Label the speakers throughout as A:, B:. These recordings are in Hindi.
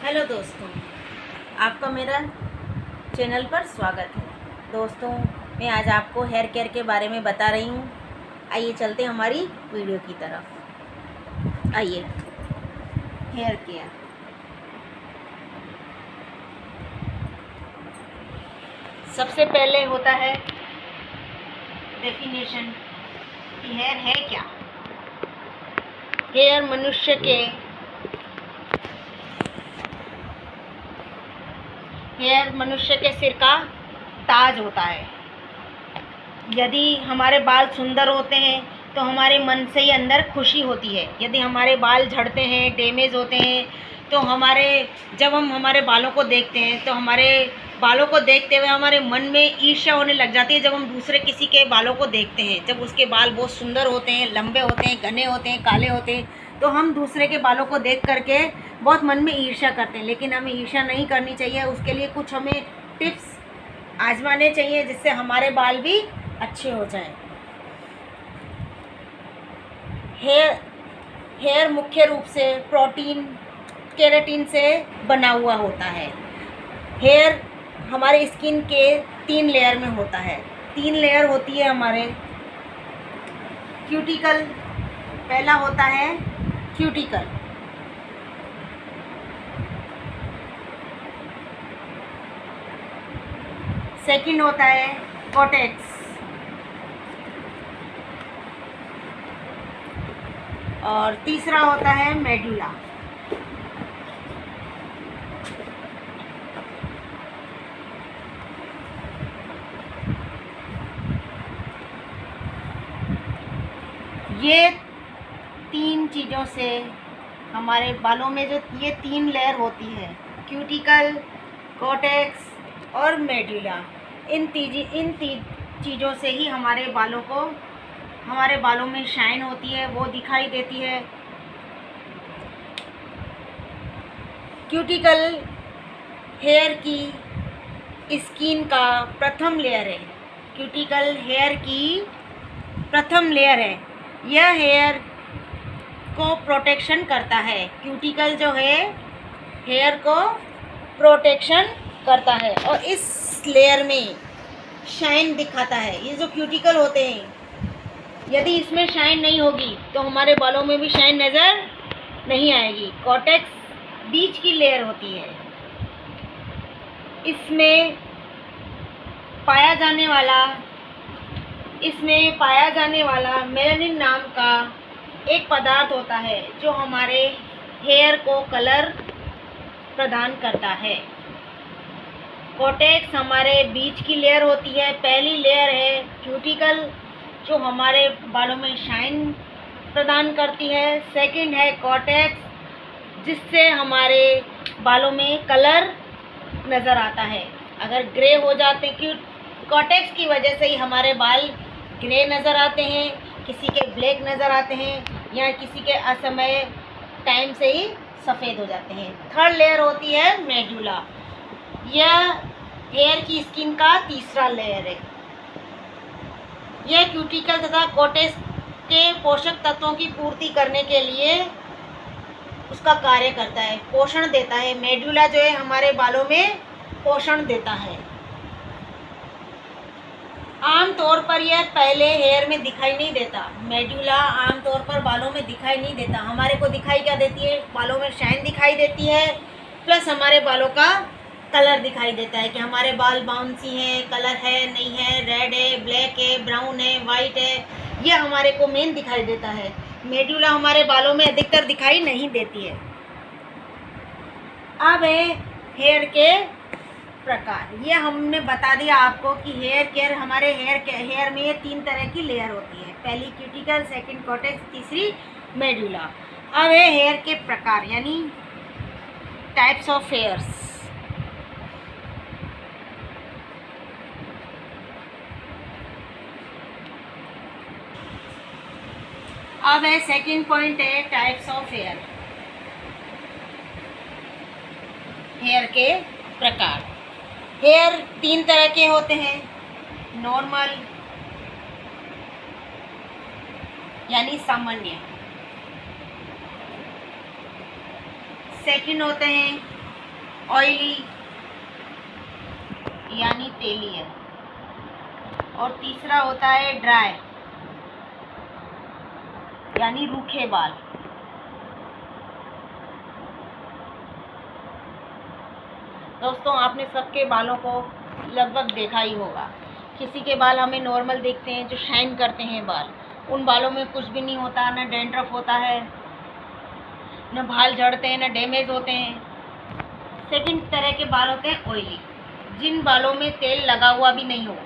A: हेलो दोस्तों, आपका मेरा चैनल पर स्वागत है। दोस्तों, मैं आज आपको हेयर केयर के बारे में बता रही हूँ। आइए चलते हैं हमारी वीडियो की तरफ। आइए, हेयर केयर। सबसे पहले होता है डेफिनेशन कि हेयर है क्या। हेयर मनुष्य के सिर का ताज होता है। यदि हमारे बाल सुंदर होते हैं तो हमारे मन से ही अंदर खुशी होती है। यदि हमारे बाल झड़ते हैं, डैमेज होते हैं, तो जब हम हमारे बालों को देखते हैं तो हमारे बालों को देखते हुए हमारे मन में ईर्ष्या होने लग जाती है। जब हम दूसरे किसी के बालों को देखते हैं, जब उसके बाल बहुत सुंदर होते हैं, लंबे होते हैं, घने होते हैं, काले होते हैं, तो हम दूसरे के बालों को देख करके बहुत मन में ईर्ष्या करते हैं। लेकिन हमें ईर्ष्या नहीं करनी चाहिए। उसके लिए कुछ हमें टिप्स आजमाने चाहिए जिससे हमारे बाल भी अच्छे हो जाएं। हेयर मुख्य रूप से प्रोटीन, केराटिन से बना हुआ होता है। हेयर हमारे स्किन के 3 लेयर में होता है। 3 लेयर होती है हमारे क्यूटिकल। पहला होता है क्यूटिकल, सेकंड होता है कॉर्टेक्स, और तीसरा होता है मेडुला। ये 3 चीज़ों से हमारे बालों में जो ये 3 लेयर होती है, क्यूटिकल, कॉर्टेक्स और मेडुला, इन चीज़ों से ही हमारे बालों में शाइन होती है, वो दिखाई देती है। क्यूटिकल हेयर की स्किन का प्रथम लेयर है। क्यूटिकल हेयर की प्रथम लेयर है। यह हेयर को प्रोटेक्शन करता है। क्यूटिकल जो है हेयर को प्रोटेक्शन करता है और इस लेयर में शाइन दिखाता है। ये जो क्यूटिकल होते हैं, यदि इसमें शाइन नहीं होगी तो हमारे बालों में भी शाइन नज़र नहीं आएगी। कॉर्टेक्स बीच की लेयर होती है। इसमें पाया जाने वाला मेलानिन नाम का एक पदार्थ होता है जो हमारे हेयर को कलर प्रदान करता है। कॉर्टेक्स हमारे बीच की लेयर होती है। पहली लेयर है क्यूटिकल जो हमारे बालों में शाइन प्रदान करती है। सेकंड है कॉर्टेक्स जिससे हमारे बालों में कलर नज़र आता है। अगर ग्रे हो जाते हैं, कॉर्टेक्स की वजह से ही हमारे बाल ग्रे नज़र आते हैं, किसी के ब्लैक नज़र आते हैं या किसी के असमय टाइम से ही सफ़ेद हो जाते हैं। थर्ड लेयर होती है मेडुला। यह हेयर की स्किन का तीसरा लेयर है। यह क्यूटिकल तथा कॉर्टेक्स के पोषक तत्वों की पूर्ति करने के लिए उसका कार्य करता है, पोषण देता है। मेडुला जो है हमारे बालों में पोषण देता है। आमतौर पर यह पहले हेयर में दिखाई नहीं देता। मेडुला आमतौर पर बालों में दिखाई नहीं देता। हमारे को दिखाई क्या देती है? बालों में शाइन दिखाई देती है, प्लस हमारे बालों का कलर दिखाई देता है कि हमारे बाल बाउंसी हैं, कलर है नहीं है, रेड है, ब्लैक है, ब्राउन है, वाइट है। यह हमारे को मेन दिखाई देता है। मेडुला हमारे बालों में अधिकतर दिखाई नहीं देती है। अब है हेयर के प्रकार। ये हमने बता दिया आपको कि हेयर केयर, हमारे हेयर में ये 3 तरह की लेयर होती है। पहली क्यूटिकल, सेकंड कॉर्टेक्स, तीसरी मेडुला। अब है हेयर के प्रकार यानी टाइप्स ऑफ हेयर्स। अब है सेकंड पॉइंट है टाइप्स ऑफ हेयर। हेयर के प्रकार। हेयर 3 तरह के होते हैं। नॉर्मल यानी सामान्य, सेकंड होते हैं ऑयली यानी तेलीय, और तीसरा होता है ड्राई यानी रूखे बाल। दोस्तों, आपने सबके बालों को लगभग देखा ही होगा। किसी के बाल हमें नॉर्मल दिखते हैं, जो शाइन करते हैं बाल, उन बालों में कुछ भी नहीं होता, ना डैंड्रफ होता है, न बाल झड़ते हैं, न डैमेज होते हैं। सेकंड तरह के बाल होते हैं ऑयली, जिन बालों में तेल लगा हुआ भी नहीं हो।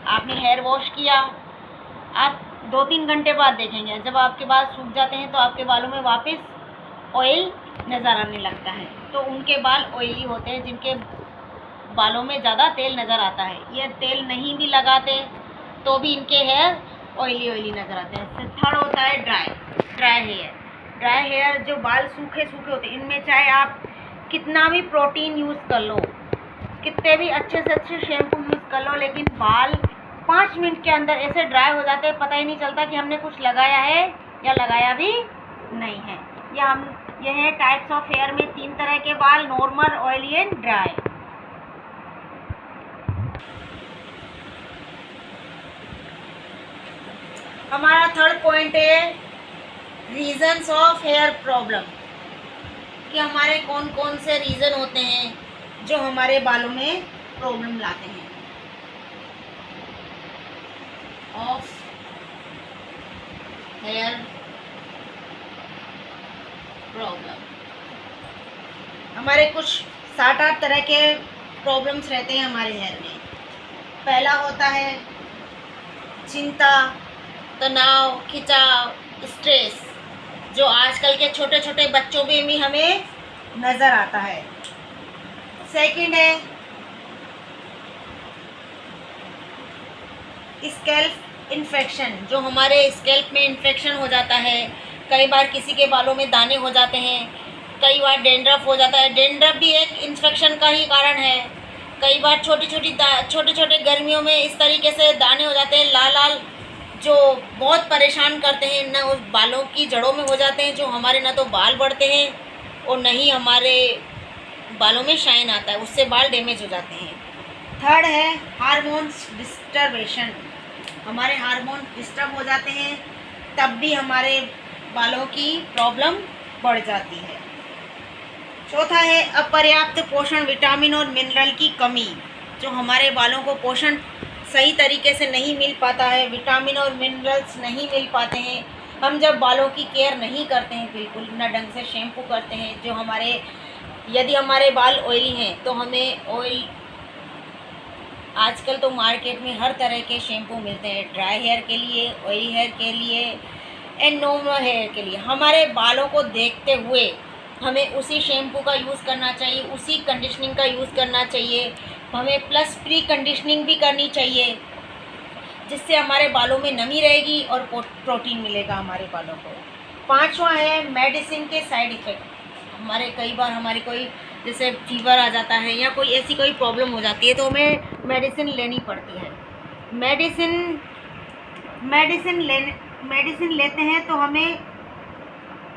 A: आपने हेयर वॉश किया, आप 2-3 घंटे बाद देखेंगे जब आपके बाल सूख जाते हैं तो आपके बालों में वापस ऑयल नज़र आने लगता है। तो उनके बाल ऑयली होते हैं, जिनके बालों में ज़्यादा तेल नज़र आता है। ये तेल नहीं भी लगाते तो भी इनके हेयर ऑयली नज़र आते हैं। थर्ड होता है ड्राई हेयर। ड्राई हेयर, जो बाल सूखे होते हैं, इनमें चाहे आप कितना भी प्रोटीन यूज़ कर लो, कितने भी अच्छे से अच्छे शैम्पू यूज़ कर लो, लेकिन बाल 5 मिनट के अंदर ऐसे ड्राई हो जाते हैं, पता ही नहीं चलता कि हमने कुछ लगाया है या लगाया भी नहीं है। यह है टाइप्स ऑफ हेयर में 3 तरह के बाल, नॉर्मल, ऑयली एंड ड्राई। हमारा थर्ड पॉइंट है रीजंस ऑफ हेयर प्रॉब्लम, कि हमारे कौन कौन से रीज़न होते हैं जो हमारे बालों में प्रॉब्लम लाते हैं। ऑफ हेयर प्रॉब्लम, हमारे कुछ 7-8 तरह के प्रॉब्लम्स रहते हैं हमारे हेयर में। पहला होता है चिंता, तनाव, खिंचाव, स्ट्रेस, जो आजकल के छोटे छोटे बच्चों में भी हमें नज़र आता है। सेकंड है स्कैल्प इन्फेक्शन, जो हमारे स्कैल्प में इन्फेक्शन हो जाता है। कई बार किसी के बालों में दाने हो जाते हैं, कई बार डेंड्रफ हो जाता है। डेंड्रफ भी एक इन्फेक्शन का ही कारण है। कई बार छोटे छोटे गर्मियों में इस तरीके से दाने हो जाते हैं, लाल लाल, जो बहुत परेशान करते हैं। न उस बालों की जड़ों में हो जाते हैं, जो हमारे ना तो बाल बढ़ते हैं और न ही हमारे बालों में शाइन आता है, उससे बाल डैमेज हो जाते हैं। थर्ड है हार्मोन्स डिस्टर्बेशन, हमारे हार्मोन डिस्टर्ब हो जाते हैं, तब भी हमारे बालों की प्रॉब्लम बढ़ जाती है। चौथा है अपर्याप्त पोषण, विटामिन और मिनरल की कमी, जो हमारे बालों को पोषण सही तरीके से नहीं मिल पाता है, विटामिन और मिनरल्स नहीं मिल पाते हैं। हम जब बालों की केयर नहीं करते हैं, बिल्कुल ना ढंग से शैम्पू करते हैं, जो यदि हमारे बाल ऑयली हैं तो हमें ऑयल, आजकल तो मार्केट में हर तरह के शैम्पू मिलते हैं, ड्राई हेयर के लिए, ऑयली हेयर के लिए एंड नॉर्मल हेयर के लिए। हमारे बालों को देखते हुए हमें उसी शैम्पू का यूज़ करना चाहिए, उसी कंडीशनिंग का यूज़ करना चाहिए। हमें प्लस प्री कंडीशनिंग भी करनी चाहिए, जिससे हमारे बालों में नमी रहेगी और प्रोटीन मिलेगा हमारे बालों को। पांचवा है मेडिसिन के साइड इफ़ेक्ट। कई बार हमारी कोई जैसे फीवर आ जाता है या कोई ऐसी कोई प्रॉब्लम हो जाती है तो हमें मेडिसिन लेनी पड़ती है। मेडिसिन लेते हैं तो हमें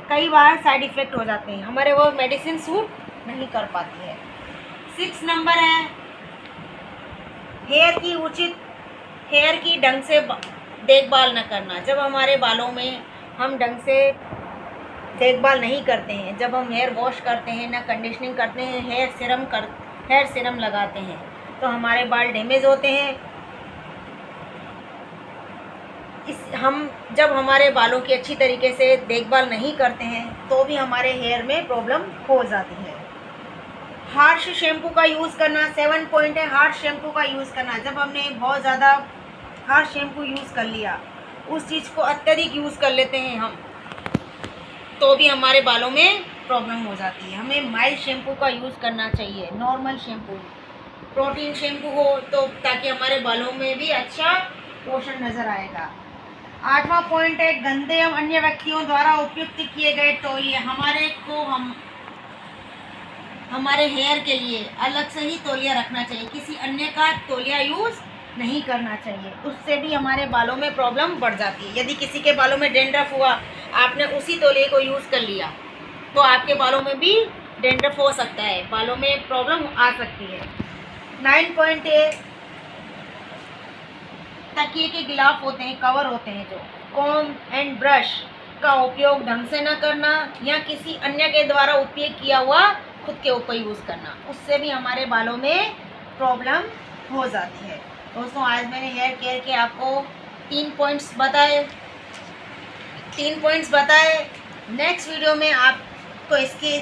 A: कई बार साइड इफ़ेक्ट हो जाते हैं, हमारे वो मेडिसिन सूट नहीं कर पाती है। 6 नंबर है हेयर की ढंग से देखभाल न करना। जब हमारे बालों में हम ढंग से देखभाल नहीं करते हैं, जब हम हेयर वॉश करते हैं, ना कंडीशनिंग करते हैं, हेयर सीरम लगाते हैं, तो हमारे बाल डैमेज होते हैं। जब हमारे बालों की अच्छी तरीके से देखभाल नहीं करते हैं तो भी हमारे हेयर में प्रॉब्लम हो जाती है। हार्श शैम्पू का यूज़ करना, 7 पॉइंट है हार्श शैम्पू का यूज़ करना। जब हमने बहुत ज़्यादा हार्श शैम्पू यूज़ कर लिया, उस चीज़ को अत्यधिक यूज़ कर लेते हैं हम, तो भी हमारे बालों में प्रॉब्लम हो जाती है। हमें माइल्ड शैम्पू का यूज़ करना चाहिए, नॉर्मल शैम्पू, प्रोटीन शैम्पू हो, तो ताकि हमारे बालों में भी अच्छा पोषण नज़र आएगा। 8वां पॉइंट है गंदे एवं अन्य व्यक्तियों द्वारा उपयुक्त किए गए तौलिए। हमारे हेयर के लिए अलग से ही तौलिया रखना चाहिए, किसी अन्य का तौलिया यूज़ नहीं करना चाहिए, उससे भी हमारे बालों में प्रॉब्लम बढ़ जाती है। यदि किसी के बालों में डेंड्रफ हुआ, आपने उसी तौलिए को यूज़ कर लिया तो आपके बालों में भी डेंड्रफ हो सकता है, बालों में प्रॉब्लम आ सकती है। 9.8 तकिए के गिलाफ होते हैं, कवर होते हैं जो, कॉम्ब एंड ब्रश का उपयोग ढंग से न करना या किसी अन्य के द्वारा उपयोग किया हुआ खुद के ऊपर यूज़ करना, उससे भी हमारे बालों में प्रॉब्लम हो जाती है। दोस्तों आज मैंने हेयर केयर के आपको 3 पॉइंट्स बताए। नेक्स्ट वीडियो में आपको इसके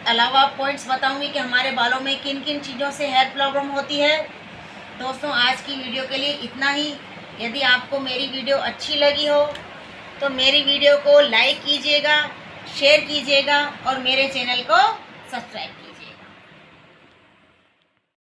A: अलावा पॉइंट्स बताऊंगी कि हमारे बालों में किन किन चीज़ों से हेयर प्रॉब्लम होती है। दोस्तों आज की वीडियो के लिए इतना ही। यदि आपको मेरी वीडियो अच्छी लगी हो तो मेरी वीडियो को लाइक कीजिएगा, शेयर कीजिएगा और मेरे चैनल को सब्सक्राइब कीजिएगा।